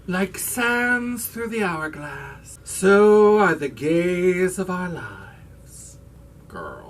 Like sands through the hourglass, so are the gays of our lives. Girl.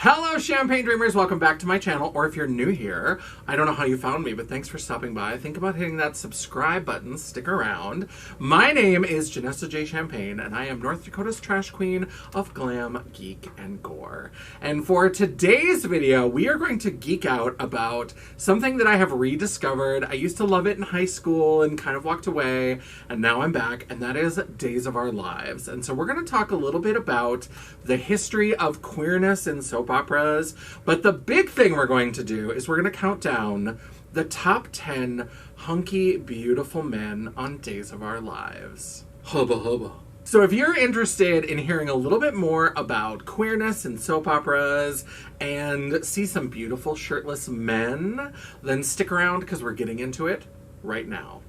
Hello, Champagne Dreamers. Welcome back to my channel, or if you're new here, I don't know how you found me, but thanks for stopping by. Think about hitting that subscribe button. Stick around. My name is Janessa J. Champagne, and I am North Dakota's trash queen of glam, geek, and gore. And for today's video, we are going to geek out about something that I have rediscovered. I used to love it in high school and kind of walked away, and now I'm back, and that is Days of Our Lives. And so we're going to talk a little bit about the history of queerness in soap operas, but the big thing we're going to do is we're going to count down the top 10 hunky, beautiful men on Days of Our Lives. Hubba hubba. So if you're interested in hearing a little bit more about queerness in soap operas and see some beautiful shirtless men, then stick around because we're getting into it right now.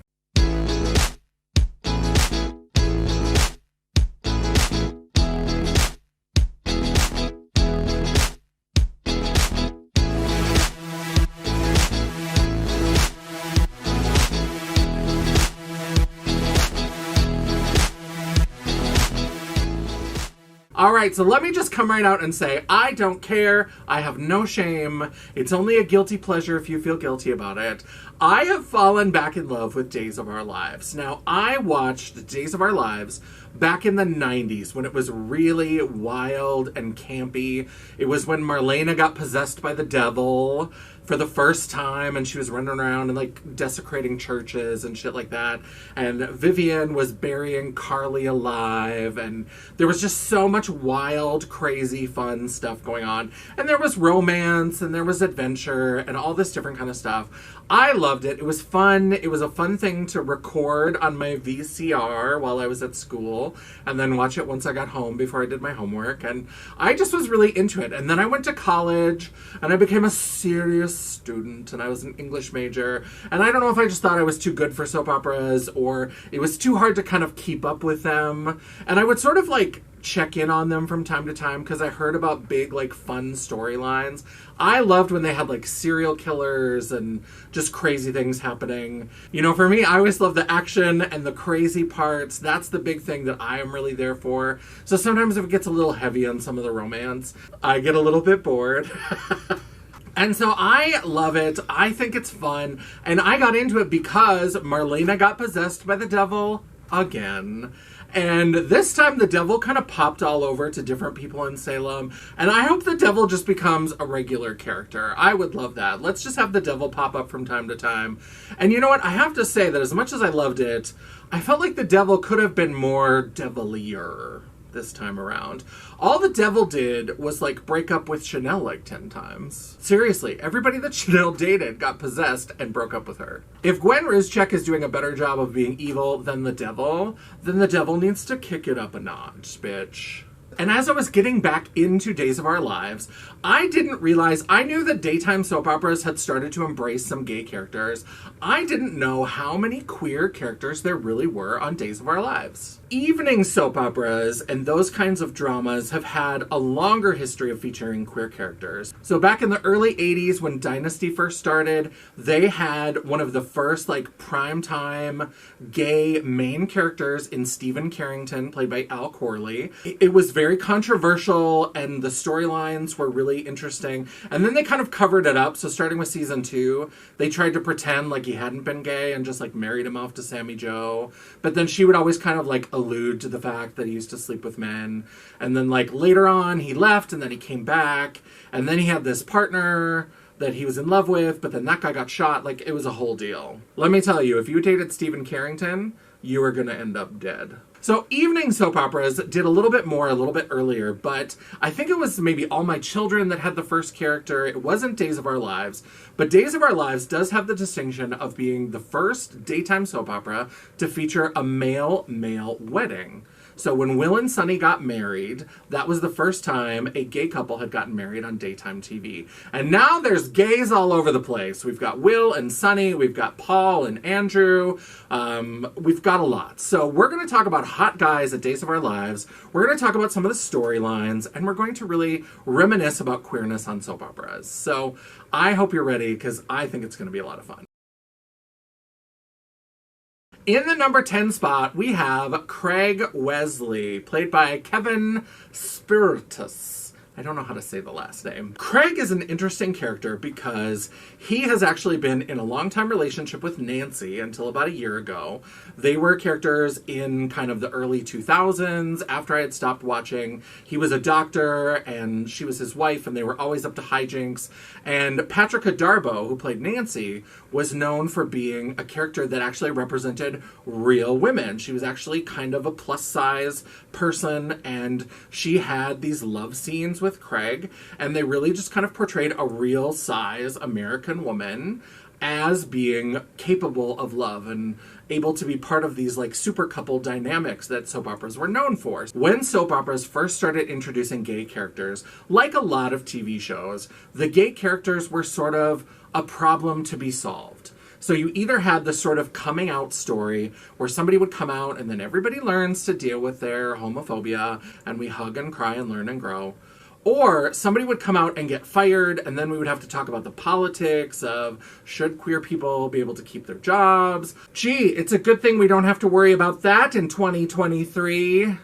All right, so let me just come right out and say, I don't care. I have no shame. It's only a guilty pleasure if you feel guilty about it. I have fallen back in love with Days of Our Lives. Now, I watched Days of Our Lives back in the 90s when it was really wild and campy. It was when Marlena got possessed by the devil for the first time, and she was running around and like desecrating churches and shit like that, and Vivian was burying Carly alive, and there was just so much wild, crazy, fun stuff going on, and there was romance and there was adventure and all this different kind of stuff. I loved it. It was fun. It was a fun thing to record on my VCR while I was at school and then watch it once I got home before I did my homework, and I just was really into it. And then I went to college and I became a serious student, and I was an English major, and I don't know if I just thought I was too good for soap operas or it was too hard to kind of keep up with them, and I would sort of like check in on them from time to time because I heard about big like fun storylines. I loved when they had like serial killers and just crazy things happening. You know, for me, I always love the action and the crazy parts. That's the big thing that I am really there for. So sometimes if it gets a little heavy on some of the romance, I get a little bit bored. And so I love it. I think it's fun. And I got into it because Marlena got possessed by the devil again. And this time the devil kind of popped all over to different people in Salem. And I hope the devil just becomes a regular character. I would love that. Let's just have the devil pop up from time to time. And you know what? I have to say that as much as I loved it, I felt like the devil could have been more devilier this time around. All the devil did was like break up with Chanel like 10 times. Seriously, everybody that Chanel dated got possessed and broke up with her. If Gwen Rizchek is doing a better job of being evil than the devil, then the devil needs to kick it up a notch, bitch. And as I was getting back into Days of Our Lives, I didn't realize, I knew that daytime soap operas had started to embrace some gay characters. I didn't know how many queer characters there really were on Days of Our Lives. Evening soap operas and those kinds of dramas have had a longer history of featuring queer characters. So back in the early 80s when Dynasty first started, they had one of the first like primetime gay main characters in Stephen Carrington, played by Al Corley. It was very controversial and the storylines were really interesting. And then they kind of covered it up. So starting with season 2, they tried to pretend like he hadn't been gay and just like married him off to Sammy Jo. But then she would always kind of like allude to the fact that he used to sleep with men. And then like later on he left and then he came back. And then he had this partner that he was in love with, but then that guy got shot. Like, it was a whole deal. Let me tell you, if you dated Stephen Carrington, you are gonna end up dead. So evening soap operas did a little bit more, a little bit earlier, but I think it was maybe All My Children that had the first character. It wasn't Days of Our Lives, but Days of Our Lives does have the distinction of being the first daytime soap opera to feature a male-male wedding. So when Will and Sunny got married, that was the first time a gay couple had gotten married on daytime TV. And now there's gays all over the place. We've got Will and Sunny, we've got Paul and Andrew, we've got a lot. So we're going to talk about hot guys at Days of Our Lives, we're going to talk about some of the storylines, and we're going to really reminisce about queerness on soap operas. So I hope you're ready, because I think it's going to be a lot of fun. In the number 10 spot, we have Craig Wesley, played by Kevin Spiritus. I don't know how to say the last name. Craig is an interesting character because he has actually been in a long-time relationship with Nancy until about a year ago. They were characters in kind of the early 2000s after I had stopped watching. He was a doctor and she was his wife and they were always up to hijinks. And Patricia Darbo, who played Nancy, was known for being a character that actually represented real women. She was actually kind of a plus-size person and she had these love scenes with Craig, and they really just kind of portrayed a real size American woman as being capable of love and able to be part of these like super couple dynamics that soap operas were known for. When soap operas first started introducing gay characters, like a lot of TV shows, the gay characters were sort of a problem to be solved. So you either had the sort of coming out story where somebody would come out and then everybody learns to deal with their homophobia and we hug and cry and learn and grow. Or somebody would come out and get fired, and then we would have to talk about the politics of should queer people be able to keep their jobs. Gee, it's a good thing we don't have to worry about that in 2023.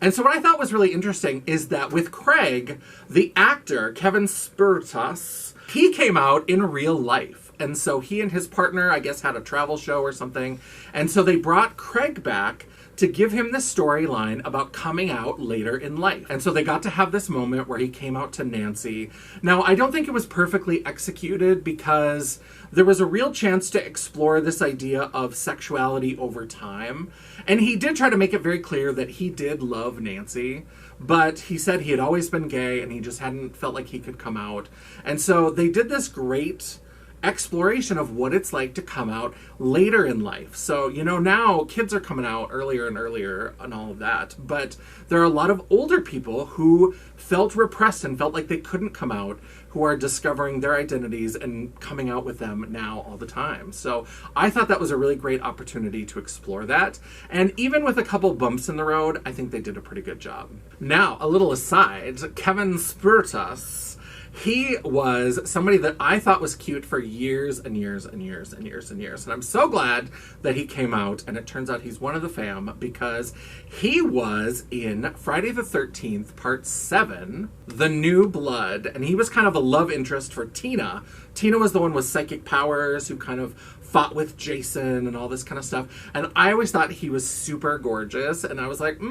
And so what I thought was really interesting is that with Craig, the actor, Kevin Spiritus, he came out in real life. And so he and his partner, I guess, had a travel show or something. And so they brought Craig back to give him the storyline about coming out later in life. And so they got to have this moment where he came out to Nancy. Now, I don't think it was perfectly executed because there was a real chance to explore this idea of sexuality over time. And he did try to make it very clear that he did love Nancy, but he said he had always been gay and he just hadn't felt like he could come out. And so they did this great exploration of what it's like to come out later in life. So, you know, now kids are coming out earlier and earlier and all of that, but there are a lot of older people who felt repressed and felt like they couldn't come out, who are discovering their identities and coming out with them now all the time. So I thought that was a really great opportunity to explore that. And even with a couple bumps in the road, I think they did a pretty good job. Now, a little aside, Kevin Spiritus, he was somebody that I thought was cute for years and years and years and years and years. And I'm so glad that he came out, and it turns out he's one of the fam because he was in Friday the 13th, Part 7, The New Blood. And he was kind of a love interest for Tina. Tina was the one with psychic powers who kind of fought with Jason and all this kind of stuff. And I always thought he was super gorgeous. And I was like,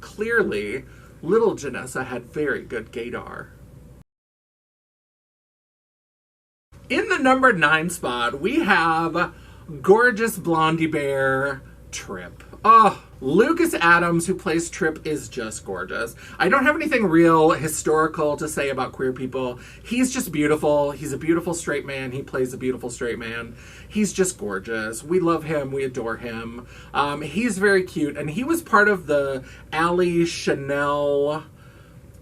clearly, little Janessa had very good gaydar. In the number 9 spot, we have gorgeous blondie bear, Trip. Oh, Lucas Adams, who plays Trip, is just gorgeous. I don't have anything real historical to say about queer people. He's just beautiful. He's a beautiful straight man. He plays a beautiful straight man. He's just gorgeous. We love him. We adore him. He's very cute. And he was part of the Ally, Chanel,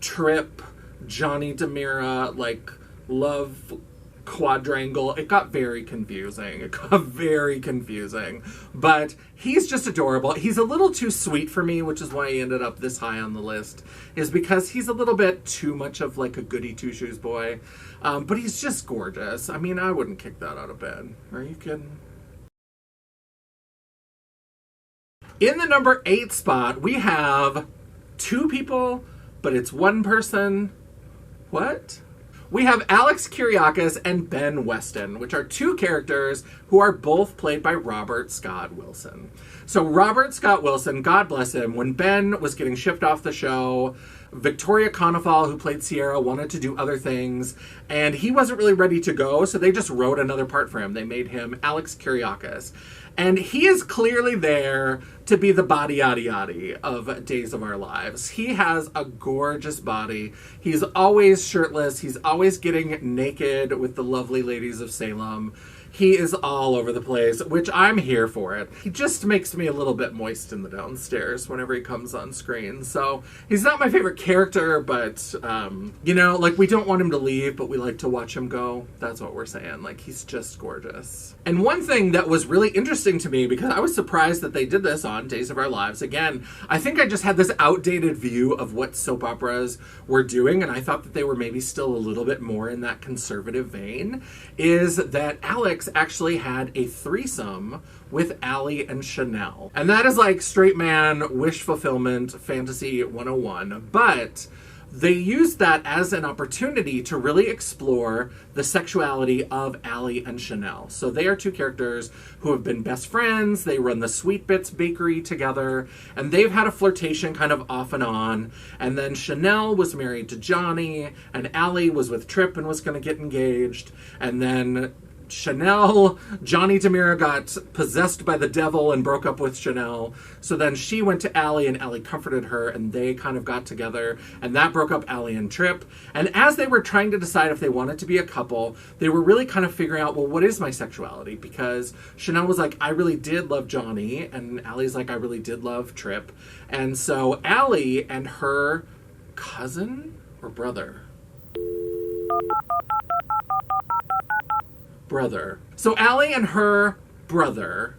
Trip, Johnny DeMira, like, love quadrangle. It got very confusing. But he's just adorable. He's a little too sweet for me, which is why he ended up this high on the list, is because he's a little bit too much of like a goody two-shoes boy. But he's just gorgeous. I mean, I wouldn't kick that out of bed. Are you kidding? In the number 8 spot, we have 2 people, but it's one person. What? We have Alex Kyriakis and Ben Weston, which are 2 characters who are both played by Robert Scott Wilson. So Robert Scott Wilson, God bless him, when Ben was getting shipped off the show, Victoria Konefal, who played Sierra, wanted to do other things, and he wasn't really ready to go, so they just wrote another part for him. They made him Alex Kyriakis. And he is clearly there to be the body yaddy yaddy of Days of Our Lives. He has a gorgeous body. He's always shirtless. He's always getting naked with the lovely ladies of Salem. He is all over the place, which I'm here for it. He just makes me a little bit moist in the downstairs whenever he comes on screen. So he's not my favorite character, but, you know, like, we don't want him to leave, but we like to watch him go. That's what we're saying. Like, he's just gorgeous. And one thing that was really interesting to me, because I was surprised that they did this on Days of Our Lives, again, I think I just had this outdated view of what soap operas were doing, and I thought that they were maybe still a little bit more in that conservative vein, is that Alex actually had a threesome with Allie and Chanel. And that is like straight man wish fulfillment fantasy 101. But they used that as an opportunity to really explore the sexuality of Allie and Chanel. So they are two characters who have been best friends. They run the Sweet Bits bakery together, and they've had a flirtation kind of off and on. And then Chanel was married to Johnny, and Allie was with Tripp and was going to get engaged. And then Johnny Demira got possessed by the devil and broke up with Chanel. So then she went to Allie, and Allie comforted her, and they kind of got together, and that broke up Allie and Tripp. And as they were trying to decide if they wanted to be a couple, they were really kind of figuring out, well, what is my sexuality? Because Chanel was like, I really did love Johnny, and Allie's like, I really did love Tripp. And so Allie and her cousin or brother? So Allie and her brother,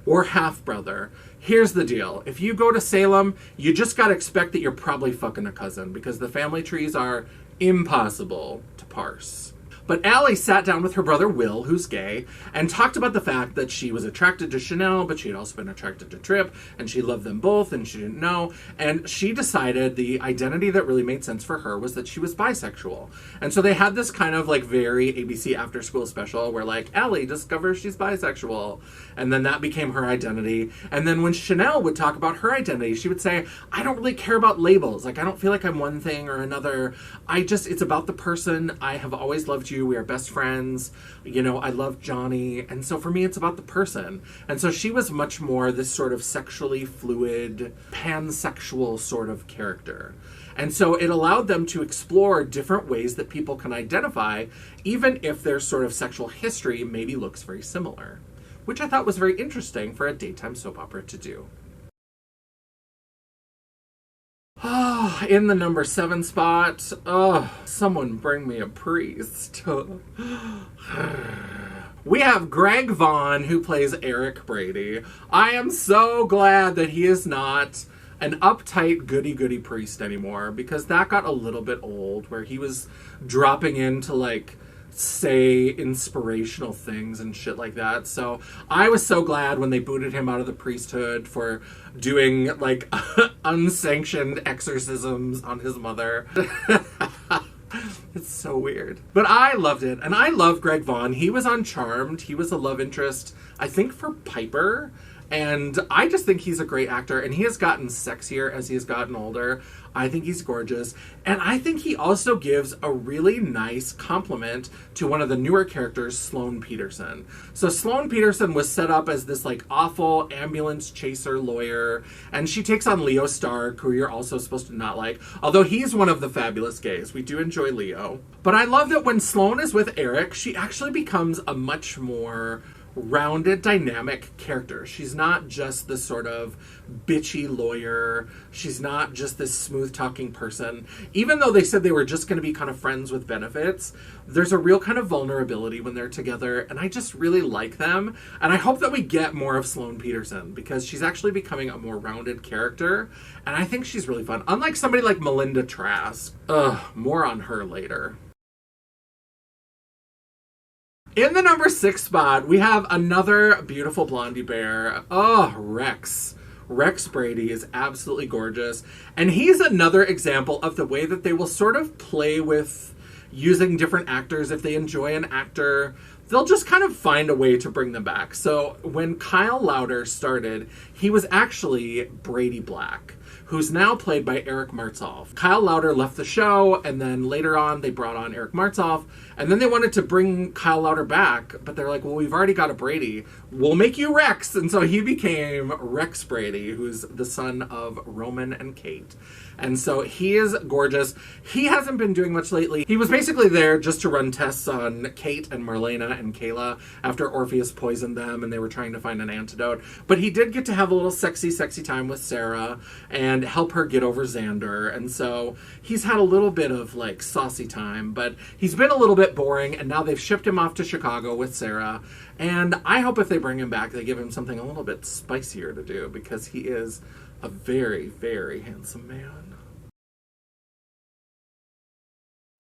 or half-brother, here's the deal. If you go to Salem, you just gotta expect that you're probably fucking a cousin, because the family trees are impossible to parse. But Allie sat down with her brother Will, who's gay, and talked about the fact that she was attracted to Chanel, but she had also been attracted to Tripp, and she loved them both, and she didn't know. And she decided the identity that really made sense for her was that she was bisexual. And so they had this kind of like very ABC after school special where like Allie discovers she's bisexual. And then that became her identity. And then when Chanel would talk about her identity, she would say, I don't really care about labels. Like, I don't feel like I'm one thing or another. It's about the person. I have always loved you. We are best friends. You know, I love Johnny. And so for me, it's about the person. And so she was much more this sort of sexually fluid, pansexual sort of character. And so it allowed them to explore different ways that people can identify, even if their sort of sexual history maybe looks very similar, which I thought was very interesting for a daytime soap opera to do. In the number 7 spot, someone bring me a priest. We have Greg Vaughn, who plays Eric Brady. I am so glad that he is not an uptight goody-goody priest anymore, because that got a little bit old, where he was dropping into, like, say inspirational things and shit like that. So I was so glad when they booted him out of the priesthood for doing, like, unsanctioned exorcisms on his mother. It's so weird. But I loved it. And I love Greg Vaughn. He was on Charmed. He was a love interest, I think, for Piper. And I just think he's a great actor, and he has gotten sexier as he has gotten older. I think he's gorgeous. And I think he also gives a really nice compliment to one of the newer characters, Sloane Peterson. So Sloane Peterson was set up as this like awful ambulance chaser lawyer, and she takes on Leo Stark, who you're also supposed to not like, although he's one of the fabulous gays. We do enjoy Leo. But I love that when Sloane is with Eric, she actually becomes a much more rounded, dynamic character. She's not just this sort of bitchy lawyer. She's not just this smooth-talking person. Even though they said they were just going to be kind of friends with benefits, there's a real kind of vulnerability when they're together, and I just really like them. And I hope that we get more of Sloane Peterson, because she's actually becoming a more rounded character, and I think she's really fun. Unlike somebody like Melinda Trask. More on her later. In the number 6 spot, we have another beautiful blondie bear. Rex. Rex Brady is absolutely gorgeous. And he's another example of the way that they will sort of play with using different actors. If they enjoy an actor, they'll just kind of find a way to bring them back. So when Kyle Lowder started, he was actually Brady Black, who's now played by Eric Martsolf. Kyle Lowder left the show, and then later on they brought on Eric Martsolf, and then they wanted to bring Kyle Lowder back, but they're like, well, we've already got a Brady. We'll make you Rex. And so he became Rex Brady, who's the son of Roman and Kate. And so he is gorgeous. He hasn't been doing much lately. He was basically there just to run tests on Kate and Marlena and Kayla after Orpheus poisoned them and they were trying to find an antidote. But he did get to have a little sexy time with Sarah and help her get over Xander. And so he's had a little bit of like saucy time, but he's been a little bit boring, and now they've shipped him off to Chicago with Sarah. And I hope if they bring him back, they give him something a little bit spicier to do, because he is a very, very handsome man.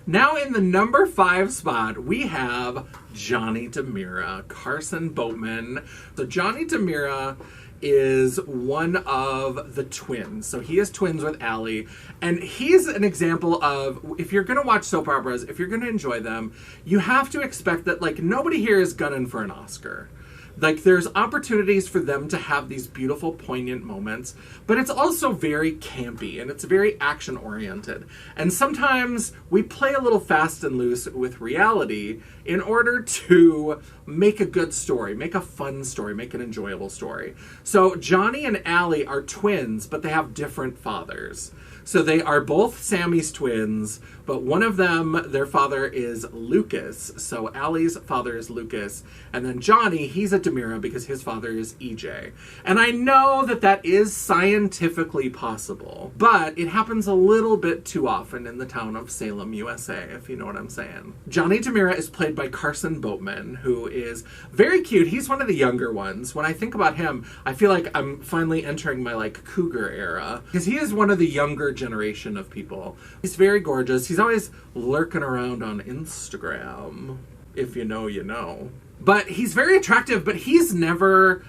Now in the number 5 spot, we have Johnny DeMira, Carson Boatman. So Johnny DeMira is one of the twins. So he is twins with Allie. And he's an example of, if you're going to watch soap operas, if you're going to enjoy them, you have to expect that, like, nobody here is gunning for an Oscar. Like, there's opportunities for them to have these beautiful, poignant moments, but it's also very campy, and it's very action-oriented. And sometimes we play a little fast and loose with reality in order to make a good story, make a fun story, make an enjoyable story. So Johnny and Allie are twins, but they have different fathers. So they are both Sammy's twins, but one of them, their father is Lucas. So Allie's father is Lucas. And then Johnny, he's a DeMira because his father is EJ. And I know that that is scientifically possible, but it happens a little bit too often in the town of Salem, USA, if you know what I'm saying. Johnny DeMira is played by Carson Boatman, who is very cute. He's one of the younger ones. When I think about him, I feel like I'm finally entering my, like, cougar era, because he is one of the younger generation of people. He's very gorgeous. He's always lurking around on Instagram. If you know, you know. But he's very attractive, but he's never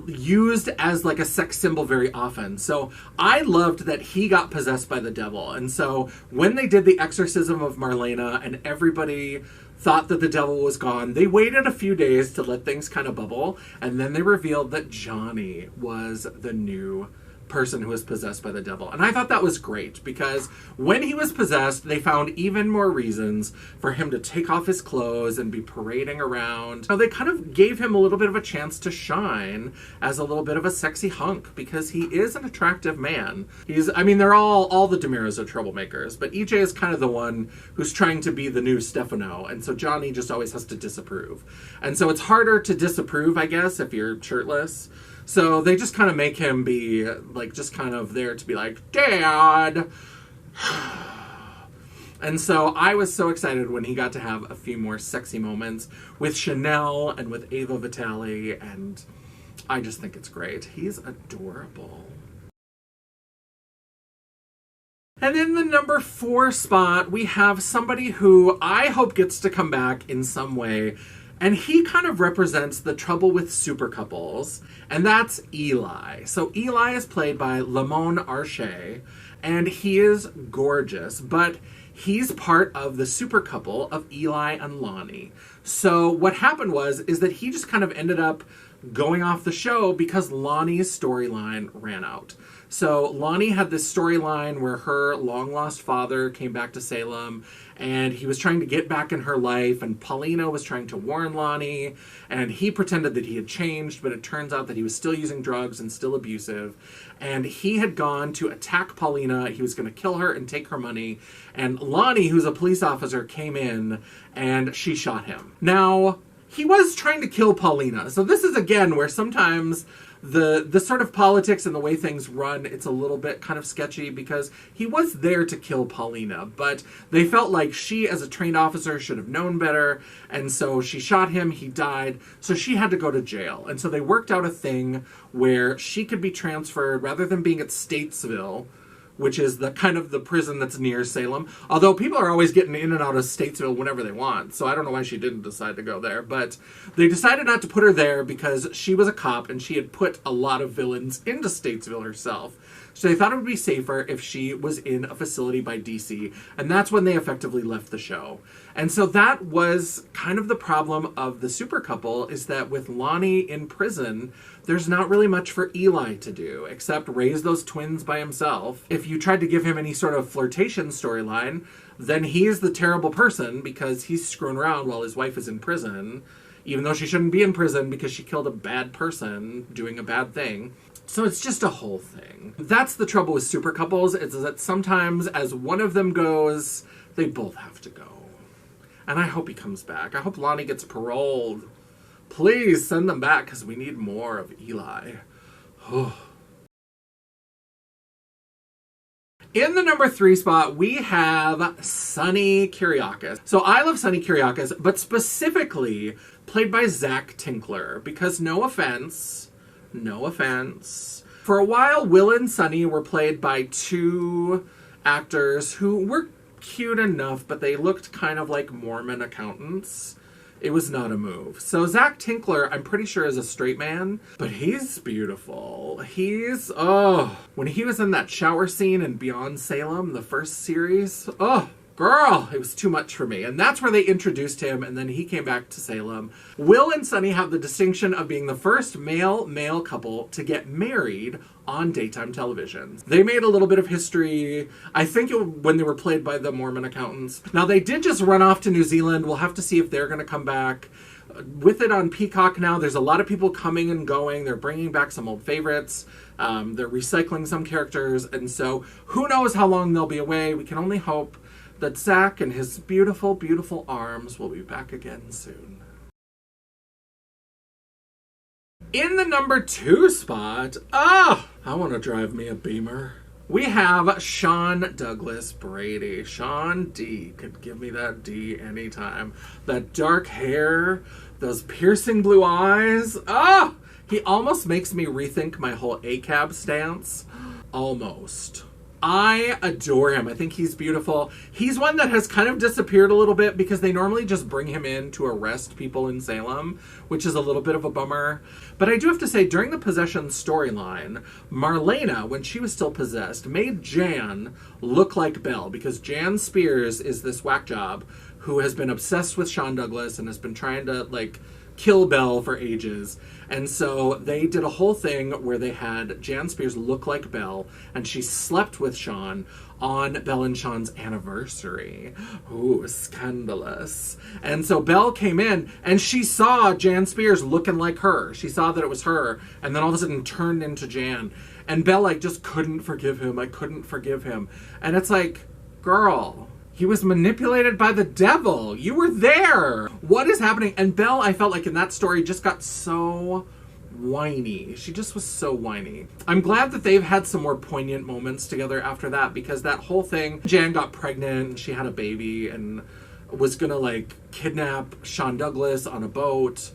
used as, like, a sex symbol very often. So I loved that he got possessed by the devil. And so when they did the exorcism of Marlena and everybody thought that the devil was gone, they waited a few days to let things kind of bubble, and then they revealed that Johnny was the new person who was possessed by the devil. And I thought that was great, because when he was possessed, they found even more reasons for him to take off his clothes and be parading around. So they kind of gave him a little bit of a chance to shine as a little bit of a sexy hunk, because he is an attractive man. I mean, they're all the DeMiras are troublemakers, but EJ is kind of the one who's trying to be the new Stefano, and so Johnny just always has to disapprove. And so it's harder to disapprove, I guess, if you're shirtless. So they just kind of make him be, like, just kind of there to be like, Dad! And so I was so excited when he got to have a few more sexy moments with Chanel and with Ava Vitale, and I just think it's great. He's adorable. And in the number 4 spot, we have somebody who I hope gets to come back in some way. And he kind of represents the trouble with supercouples, and that's Eli. So Eli is played by Lamont Arche, and he is gorgeous, but he's part of the supercouple of Eli and Lonnie. So what happened is that he just kind of ended up going off the show because Lonnie's storyline ran out. So Lonnie had this storyline where her long-lost father came back to Salem, and he was trying to get back in her life, and Paulina was trying to warn Lonnie, and he pretended that he had changed, but it turns out that he was still using drugs and still abusive, and he had gone to attack Paulina. He was going to kill her and take her money, and Lonnie, who's a police officer, came in, and she shot him. Now, he was trying to kill Paulina, so this is, again, where sometimes the sort of politics and the way things run, it's a little bit kind of sketchy, because he was there to kill Paulina, but they felt like she, as a trained officer, should have known better, and so she shot him, he died, so she had to go to jail. And so they worked out a thing where she could be transferred, rather than being at Statesville, which is the kind of the prison that's near Salem. Although people are always getting in and out of Statesville whenever they want, so I don't know why she didn't decide to go there. But they decided not to put her there because she was a cop and she had put a lot of villains into Statesville herself. So they thought it would be safer if she was in a facility by DC, and that's when they effectively left the show. And so that was kind of the problem of the super couple, is that with Lonnie in prison, there's not really much for Eli to do, except raise those twins by himself. If you tried to give him any sort of flirtation storyline, then he's the terrible person because he's screwing around while his wife is in prison, even though she shouldn't be in prison because she killed a bad person doing a bad thing. So it's just a whole thing. That's the trouble with super couples, is that sometimes as one of them goes, they both have to go. And I hope he comes back. I hope Lonnie gets paroled. Please send them back, because we need more of Eli. In the number 3 spot, we have Sonny Kiriakis. So I love Sonny Kiriakis, but specifically played by Zach Tinkler, because no offense, for a while, Will and Sonny were played by 2 actors who were cute enough, but they looked kind of like Mormon accountants. It was not a move. So Zach Tinkler, I'm pretty sure, is a straight man, but he's beautiful. When he was in that shower scene in Beyond Salem, the first series, girl, it was too much for me. And that's where they introduced him, and then he came back to Salem. Will and Sonny have the distinction of being the first male couple to get married on daytime television. They made a little bit of history, I think when they were played by the Mormon accountants. Now, they did just run off to New Zealand. We'll have to see if they're going to come back. With it on Peacock now, there's a lot of people coming and going. They're bringing back some old favorites. They're recycling some characters. And so who knows how long they'll be away. We can only hope that Zach and his beautiful, beautiful arms will be back again soon. In the number 2 spot, I want to drive me a Beamer. We have Sean Douglas Brady. Sean D could give me that D anytime. That dark hair, those piercing blue eyes. He almost makes me rethink my whole ACAB stance. Almost. I adore him. I think he's beautiful. He's one that has kind of disappeared a little bit because they normally just bring him in to arrest people in Salem, which is a little bit of a bummer. But I do have to say, during the possession storyline, Marlena, when she was still possessed, made Jan look like Belle, because Jan Spears is this whack job who has been obsessed with Sean Douglas and has been trying to, kill Belle for ages. And so they did a whole thing where they had Jan Spears look like Belle, and she slept with Sean on Belle and Sean's anniversary. Ooh, scandalous. And so Belle came in, and she saw Jan Spears looking like her. She saw that it was her, and then all of a sudden turned into Jan. And Belle, just couldn't forgive him. I couldn't forgive him. And it's like, girl, he was manipulated by the devil. You were there. What is happening? And Belle, I felt like in that story, just got so whiny. She just was so whiny. I'm glad that they've had some more poignant moments together after that, because that whole thing, Jan got pregnant and she had a baby and was gonna kidnap Sean Douglas on a boat.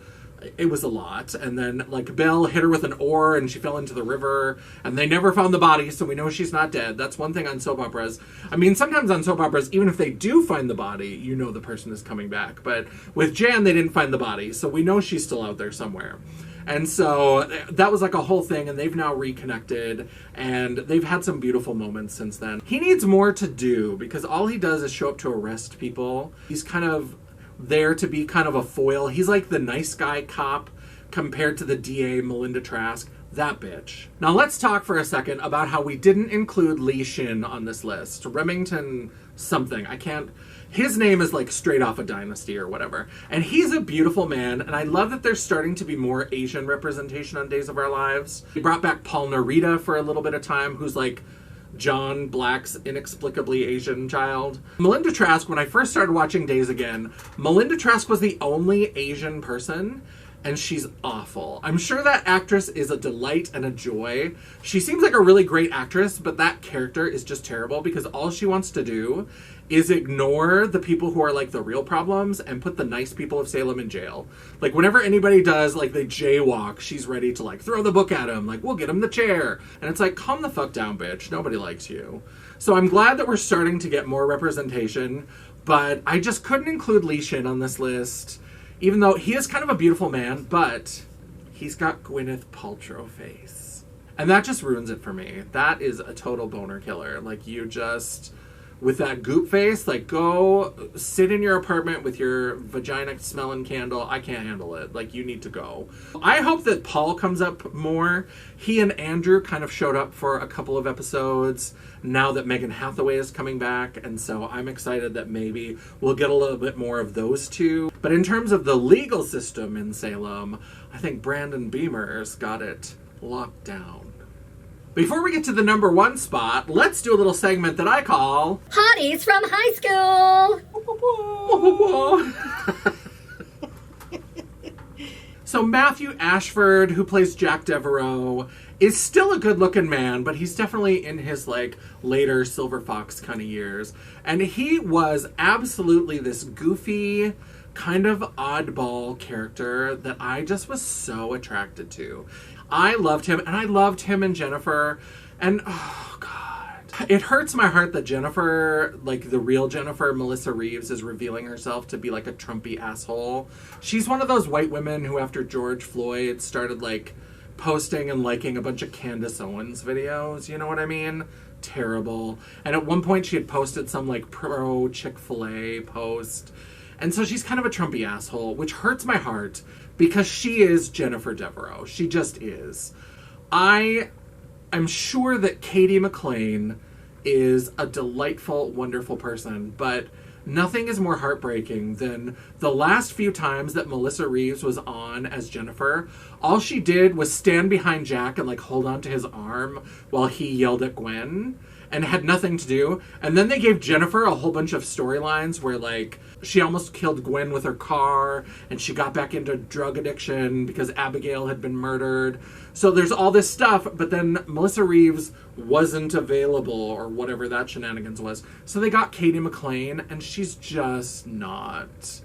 It was a lot. And then Belle hit her with an oar and she fell into the river, and they never found the body, so we know she's not dead. That's one thing on soap operas. I mean, sometimes on soap operas, even if they do find the body, you know the person is coming back. But with Jan, they didn't find the body, so we know she's still out there somewhere. And so that was a whole thing, and they've now reconnected, and they've had some beautiful moments since then. He needs more to do, because all he does is show up to arrest people. He's kind of there to be kind of a foil. He's like the nice guy cop compared to the DA Melinda Trask. That bitch. Now let's talk for a second about how we didn't include Lee Shin on this list. Remington something. His name is straight off a Dynasty or whatever. And he's a beautiful man, and I love that there's starting to be more Asian representation on Days of Our Lives. We brought back Paul Narita for a little bit of time, who's John Black's inexplicably Asian child. Melinda Trask, when I first started watching Days again, Melinda Trask was the only Asian person, and she's awful. I'm sure that actress is a delight and a joy. She seems like a really great actress, but that character is just terrible, because all she wants to do is ignore the people who are the real problems and put the nice people of Salem in jail. Whenever anybody does they jaywalk, she's ready to throw the book at him, we'll get him the chair. And it's calm the fuck down, bitch. Nobody likes you. So I'm glad that we're starting to get more representation, but I just couldn't include Lee Shin on this list, even though he is kind of a beautiful man, but he's got Gwyneth Paltrow face. And that just ruins it for me. That is a total boner killer. With that goop face, go sit in your apartment with your vagina smelling candle. I can't handle it. You need to go. I hope that Paul comes up more. He and Andrew kind of showed up for a couple of episodes now that Megan Hathaway is coming back. And so I'm excited that maybe we'll get a little bit more of those two. But in terms of the legal system in Salem, I think Brandon Beamer's got it locked down. Before we get to the number 1 spot, let's do a little segment that I call Hotties from High School. So Matthew Ashford, who plays Jack Devereaux, is still a good-looking man, but he's definitely in his later Silver Fox kind of years. And he was absolutely this goofy, kind of oddball character that I just was so attracted to. I loved him, and I loved him and Jennifer, and oh god, It hurts my heart that Jennifer, like the real Jennifer, Melissa Reeves, is revealing herself to be like a Trumpy asshole. She's one of those white women who, after George Floyd, started like posting and liking a bunch of Candace Owens videos. You know what I mean? Terrible. And at one point she had posted some like pro Chick-fil-A post. And so she's kind of a Trumpy asshole, which hurts my heart because she is Jennifer Devereaux. She just is. I'm sure that Katie McLean is a delightful, wonderful person, but nothing is more heartbreaking than the last few times that Melissa Reeves was on as Jennifer. All she did was stand behind Jack and like hold on to his arm while he yelled at Gwen and had nothing to do. And then they gave Jennifer a whole bunch of storylines where like she almost killed Gwen with her car and she got back into drug addiction because Abigail had been murdered. So there's all this stuff, but then Melissa Reeves wasn't available or whatever that shenanigans was. So they got Katie McLean and she's just not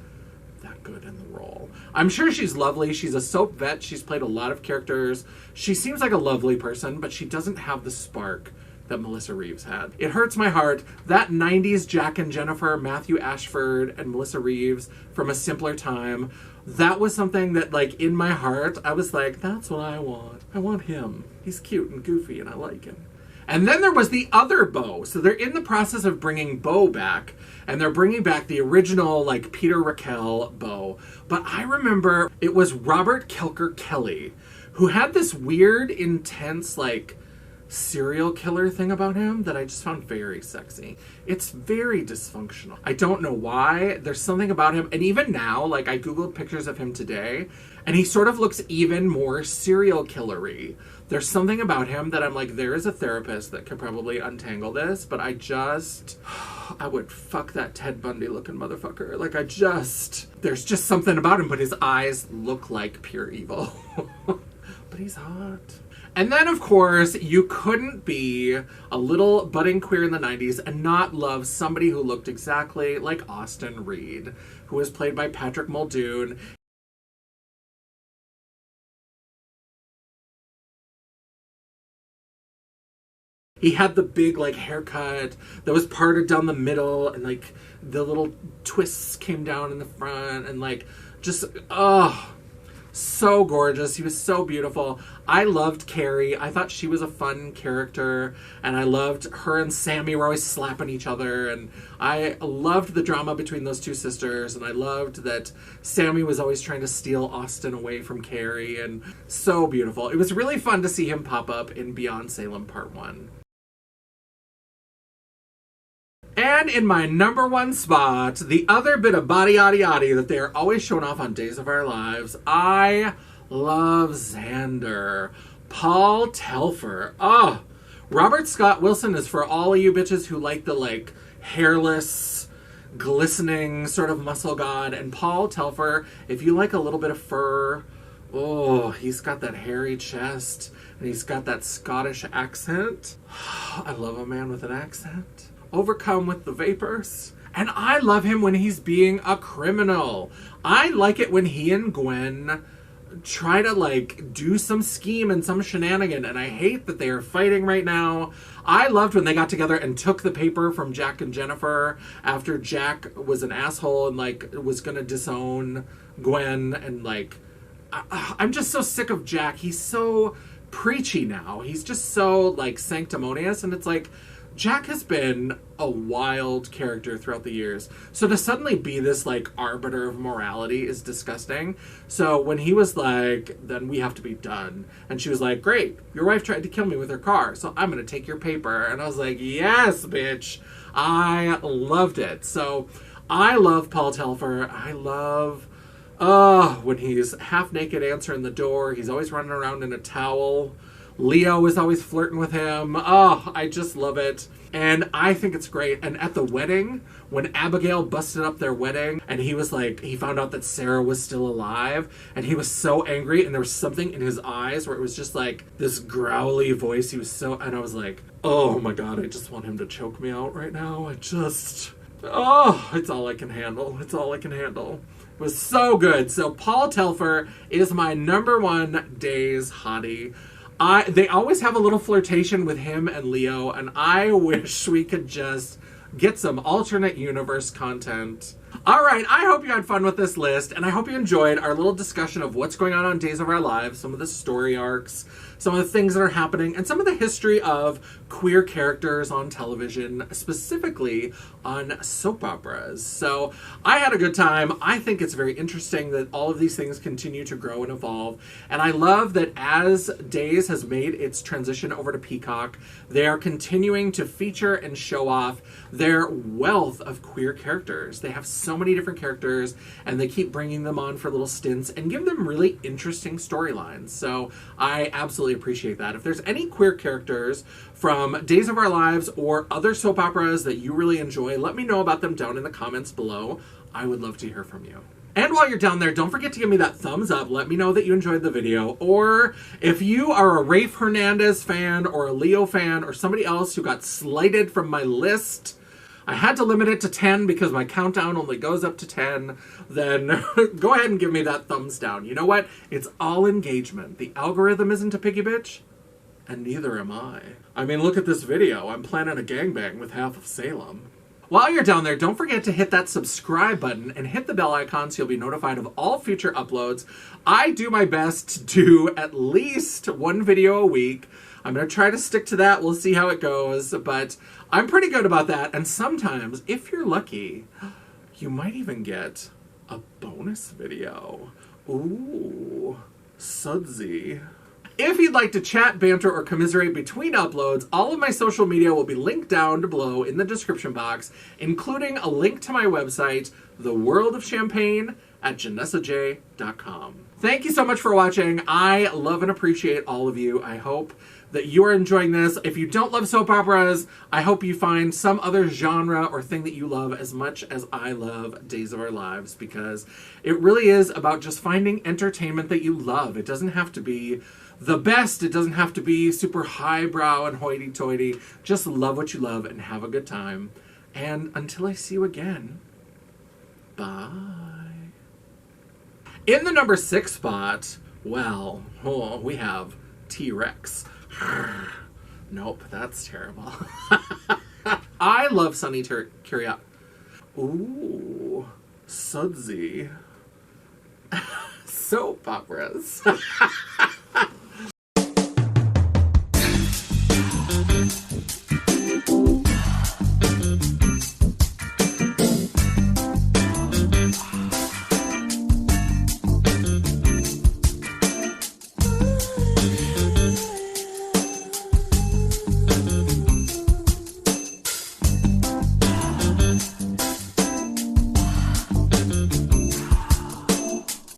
that good in the role. I'm sure she's lovely. She's a soap vet. She's played a lot of characters. She seems like a lovely person, but she doesn't have the spark that Melissa Reeves had. It hurts my heart. That 90s Jack and Jennifer, Matthew Ashford and Melissa Reeves from A Simpler Time, that was something that, like, in my heart, I was like, that's what I want. I want him. He's cute and goofy and I like him. And then there was the other Beau. So they're in the process of bringing Beau back, and they're bringing back the original, like, Peter Raquel Beau. But I remember it was Robert Kelker Kelly, who had this weird, intense, like, serial killer thing about him that I just found very sexy. It's very dysfunctional. I don't know why. There's something about him. And even now, like, I Googled pictures of him today, and he sort of looks even more serial killer-y. There's something about him that I'm like, there is a therapist that could probably untangle this, but I would fuck that Ted Bundy looking motherfucker. Like, there's just something about him, but his eyes look like pure evil. But he's hot. And then, of course, you couldn't be a little budding queer in the 90s and not love somebody who looked exactly like Austin Reed, who was played by Patrick Muldoon. He had the big, like, haircut that was parted down the middle, and, like, the little twists came down in the front, and, like, just, so gorgeous. He was so beautiful. I loved Carrie. I thought she was a fun character, and I loved her and Sammy were always slapping each other, and I loved the drama between those two sisters, and I loved that Sammy was always trying to steal Austin away from Carrie, and so beautiful. It was really fun to see him pop up in Beyond Salem Part 1. And in my number one spot, the other bit of body yaddy yaddy that they are always showing off on Days of Our Lives, I love Xander. Paul Telfer. Oh, Robert Scott Wilson is for all of you bitches who like the, like, hairless, glistening sort of muscle god. And Paul Telfer, if you like a little bit of fur, oh, he's got that hairy chest, and he's got that Scottish accent. I love a man with an accent. Overcome with the vapors. And I love him when he's being a criminal. I like it when he and Gwen try to, like, do some scheme and some shenanigan, and I hate that they are fighting right now. I loved when they got together and took the paper from Jack and Jennifer after Jack was an asshole and, like, was gonna disown Gwen, and, like, I'm just so sick of Jack. He's so preachy now. He's just so, like, sanctimonious, and it's like, Jack has been a wild character throughout the years. So to suddenly be this, like, arbiter of morality is disgusting. So when he was like, then we have to be done. And she was like, great, your wife tried to kill me with her car, so I'm going to take your paper. And I was like, yes, bitch. I loved it. So I love Paul Telfer. I love, when he's half naked answering the door. He's always running around in a towel. Leo is always flirting with him. Oh, I just love it. And I think it's great. And at the wedding, when Abigail busted up their wedding, and he was like, he found out that Sarah was still alive, and he was so angry, and there was something in his eyes where it was just like this growly voice. He was so, and I was like, oh my God, I just want him to choke me out right now. It's all I can handle. It's all I can handle. It was so good. So Paul Telfer is my number one Days hottie. They always have a little flirtation with him and Leo, and I wish we could just get some alternate universe content. All right, I hope you had fun with this list, and I hope you enjoyed our little discussion of what's going on Days of Our Lives, some of the story arcs, some of the things that are happening, and some of the history of queer characters on television, specifically on soap operas. So I had a good time. I think it's very interesting that all of these things continue to grow and evolve, and I love that as Days has made its transition over to Peacock, they are continuing to feature and show off their wealth of queer characters. They have so many different characters, and they keep bringing them on for little stints and give them really interesting storylines. So I absolutely appreciate that. If there's any queer characters from Days of Our Lives or other soap operas that you really enjoy, let me know about them down in the comments below. I would love to hear from you. And while you're down there, don't forget to give me that thumbs up. Let me know that you enjoyed the video. Or if you are a Rafe Hernandez fan or a Leo fan or somebody else who got slighted from my list, I had to limit it to 10 because my countdown only goes up to 10, then go ahead and give me that thumbs down. You know what? It's all engagement. The algorithm isn't a piggy bitch, and neither am I. I mean, look at this video. I'm planning a gangbang with half of Salem. While you're down there, don't forget to hit that subscribe button and hit the bell icon so you'll be notified of all future uploads. I do my best to do at least one video a week. I'm going to try to stick to that. We'll see how it goes, but I'm pretty good about that. And sometimes, if you're lucky, you might even get a bonus video. Ooh, sudsy. If you'd like to chat, banter, or commiserate between uploads, all of my social media will be linked down below in the description box, including a link to my website, The World of Champagne, at janessaj.com. Thank you so much for watching. I love and appreciate all of you. I hope that you are enjoying this. If you don't love soap operas, I hope you find some other genre or thing that you love as much as I love Days of Our Lives, because it really is about just finding entertainment that you love. It doesn't have to be the best. It doesn't have to be super highbrow and hoity-toity. Just love what you love and have a good time. And until I see you again, bye. In the number 6 spot, well, we have T-Rex. Nope, that's terrible. I love Sunny Curia. Ooh, sudsy. Soap operas.